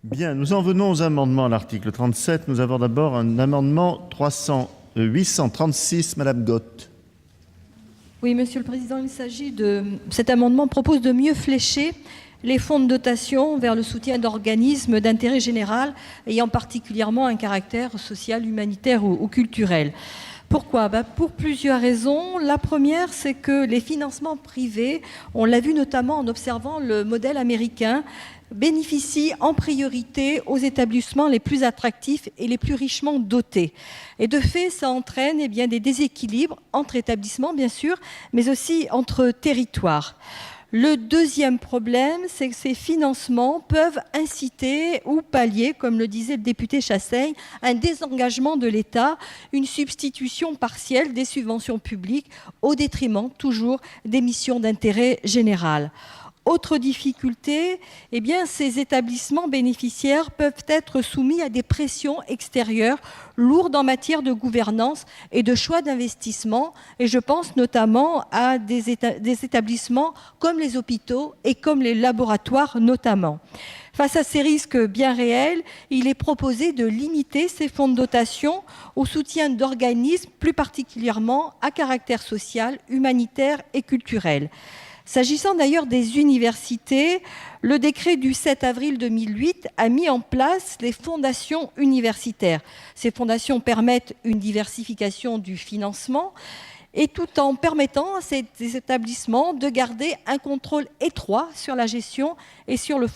Bien, nous en venons aux amendements à l'article 37. Nous avons d'abord un amendement 836, Madame Gott. Oui, Monsieur le Président, cet amendement propose de mieux flécher les fonds de dotation vers le soutien d'organismes d'intérêt général ayant particulièrement un caractère social, humanitaire ou culturel. Pourquoi ? Pour plusieurs raisons. La première, c'est que les financements privés, on l'a vu notamment en observant le modèle américain, bénéficient en priorité aux établissements les plus attractifs et les plus richement dotés. Et de fait, ça entraîne des déséquilibres entre établissements, bien sûr, mais aussi entre territoires. Le deuxième problème, c'est que ces financements peuvent inciter ou pallier, comme le disait le député Chassaigne, un désengagement de l'État, une substitution partielle des subventions publiques au détriment toujours des missions d'intérêt général. Autre difficulté, ces établissements bénéficiaires peuvent être soumis à des pressions extérieures lourdes en matière de gouvernance et de choix d'investissement. Et je pense notamment à des établissements comme les hôpitaux et comme les laboratoires notamment. Face à ces risques bien réels, il est proposé de limiter ces fonds de dotation au soutien d'organismes plus particulièrement à caractère social, humanitaire et culturel. S'agissant d'ailleurs des universités, le décret du 7 avril 2008 a mis en place les fondations universitaires. Ces fondations permettent une diversification du financement et tout en permettant à ces établissements de garder un contrôle étroit sur la gestion et sur le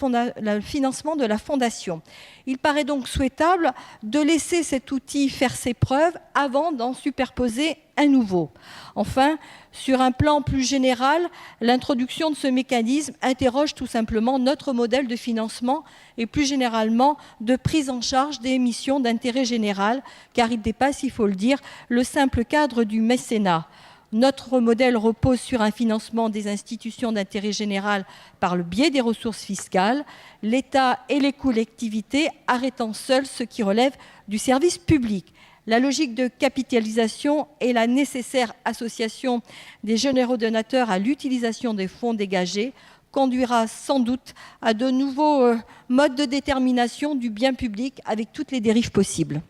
financement de la fondation. Il paraît donc souhaitable de laisser cet outil faire ses preuves avant d'en superposer un nouveau. Enfin, sur un plan plus général, l'introduction de ce mécanisme interroge tout simplement notre modèle de financement et plus généralement de prise en charge des missions d'intérêt général, car il dépasse, il faut le dire, le simple cadre du mécénat. Notre modèle repose sur un financement des institutions d'intérêt général par le biais des ressources fiscales, l'État et les collectivités arrêtant seuls ce qui relève du service public. La logique de capitalisation et la nécessaire association des généreux donateurs à l'utilisation des fonds dégagés conduira sans doute à de nouveaux modes de détermination du bien public avec toutes les dérives possibles.